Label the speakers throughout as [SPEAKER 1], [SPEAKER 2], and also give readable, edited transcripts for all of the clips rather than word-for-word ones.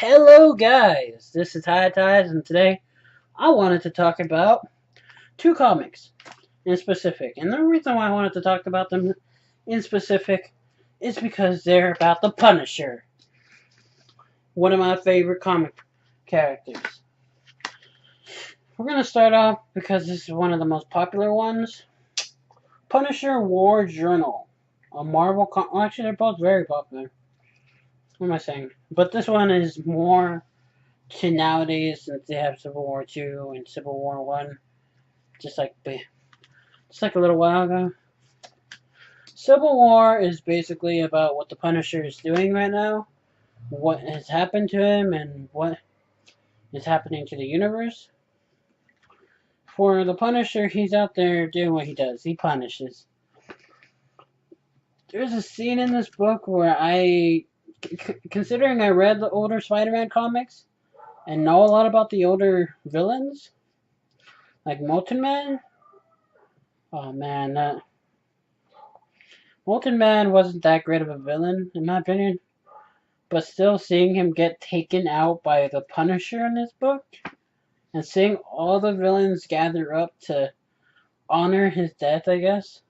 [SPEAKER 1] Hello guys, this is Highties, and today I wanted to talk about two comics in specific. And the reason why I wanted to talk about them in specific is because they're about the Punisher, one of my favorite comic characters. We're going to start off because this is one of the most popular ones. Punisher War Journal, a Marvel well, actually they're both very popular. What am I saying? But this one is more to nowadays, since they have Civil War 2 and Civil War 1, just like a little while ago. Civil War is basically about what the Punisher is doing right now, what has happened to him, and what is happening to the universe. For the Punisher, he's out there doing what he does. He punishes. There's a scene in this book where considering I read the older Spider-Man comics and know a lot about the older villains, like Molten Man. Oh man, that Molten Man wasn't that great of a villain, in my opinion. But still, seeing him get taken out by the Punisher in this book, and seeing all the villains gather up to honor his death, I guess.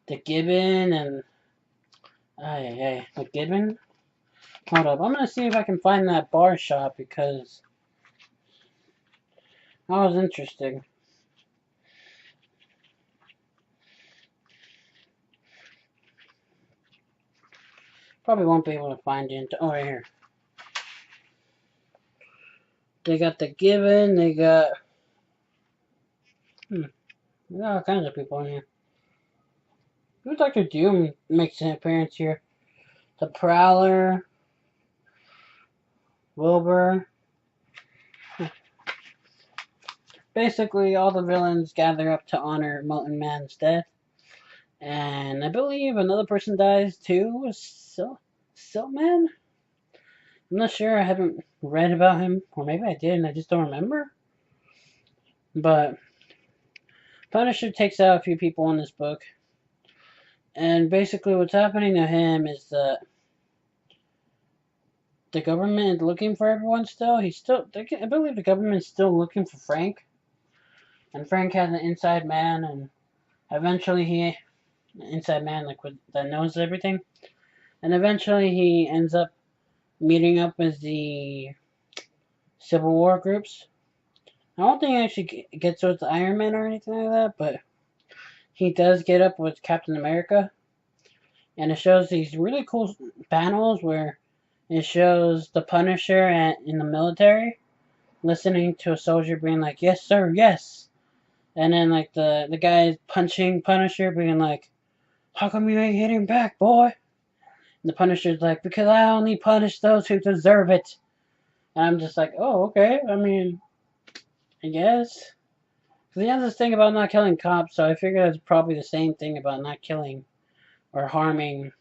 [SPEAKER 1] The Gibbon and the Gibbon. Hold up, I'm gonna see if I can find that bar shop because that was interesting. Probably won't be able to find it. Oh, right here. They got the Gibbon. They got all kinds of people in here. Even Doctor Doom makes an appearance here. The Prowler, Wilbur. Basically, all the villains gather up to honor Molten Man's death. And I believe another person dies too. Siltman? I'm not sure. I haven't read about him. Or maybe I did and I just don't remember. But Punisher takes out a few people in this book. And basically what's happening to him is that the government is looking for everyone still. I believe the government's still looking for Frank. And Frank has an inside man, and eventually inside man that knows everything. And eventually he ends up meeting up with the Civil War groups. I don't think he actually gets with Iron Man or anything like that, but he does get up with Captain America. And it shows these really cool panels where it shows the Punisher in the military listening to a soldier being like, "Yes, sir, yes." And then like the guy punching Punisher being like, "How come you ain't hitting back, boy?" And the Punisher's like, "Because I only punish those who deserve it." And I'm just like, "Oh, okay. I mean, I guess." Because he has this thing about not killing cops, so I figure it's probably the same thing about not killing or harming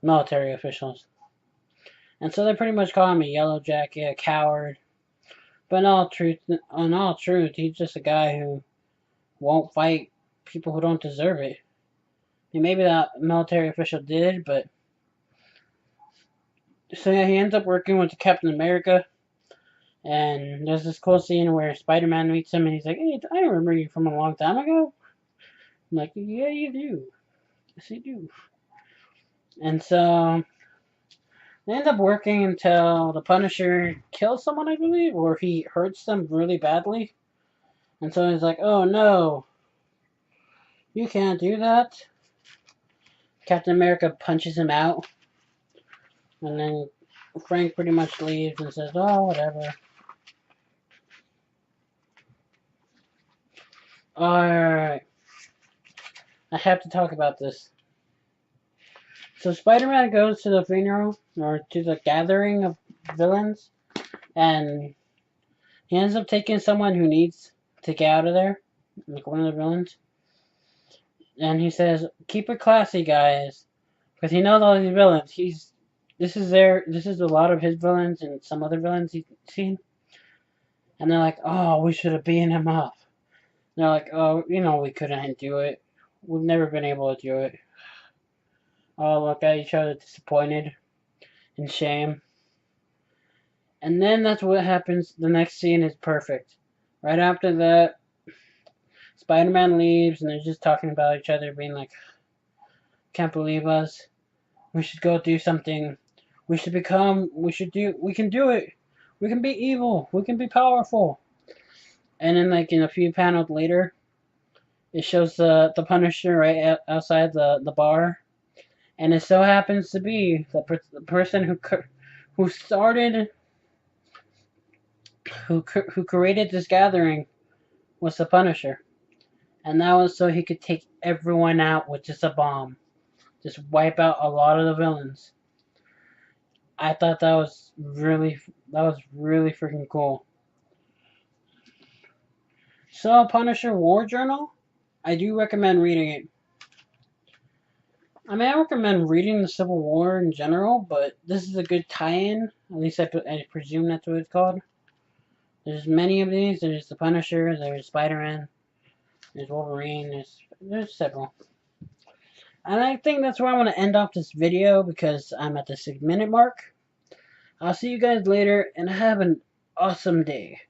[SPEAKER 1] military officials. And so they pretty much call him a yellow jacket, a coward. But in all truth, he's just a guy who won't fight people who don't deserve it. And maybe that military official did, but so yeah, he ends up working with Captain America. And there's this cool scene where Spider-Man meets him, and he's like, "Hey, I remember you from a long time ago." I'm like, "Yeah, you do. Yes, you do." And so they end up working until the Punisher kills someone, I believe, or he hurts them really badly. And so he's like, "Oh no, you can't do that." Captain America punches him out, and then Frank pretty much leaves and says, "Oh, whatever." Alright, I have to talk about this. So Spider-Man goes to the funeral, or to the gathering of villains, and he ends up taking someone who needs to get out of there, like one of the villains. And he says, "Keep it classy, guys," because he knows all these villains. This is a lot of his villains and some other villains he's seen. And they're like, "Oh, we should have beaten him up." And they're like, "Oh, we couldn't do it. We've never been able to do it." Oh, look at each other, disappointed and shame. And then that's what happens. The next scene is perfect. Right after that, Spider-Man leaves, and they're just talking about each other, being like, "Can't believe us. We should go do something. We should become. We should do. We can do it. We can be evil. We can be powerful." And then, like in a few panels later, it shows the Punisher right outside the bar, and it so happens to be the person who started who created this gathering was the Punisher, and that was so he could take everyone out with just a bomb, just wipe out a lot of the villains. I thought that was really freaking cool. So Punisher War Journal, I do recommend reading it. I mean, I recommend reading the Civil War in general, but this is a good tie-in. At least I presume that's what it's called. There's many of these. There's the Punisher. There's Spider-Man. There's Wolverine. There's several. And I think that's where I want to end off this video because I'm at the 6-minute mark. I'll see you guys later and have an awesome day.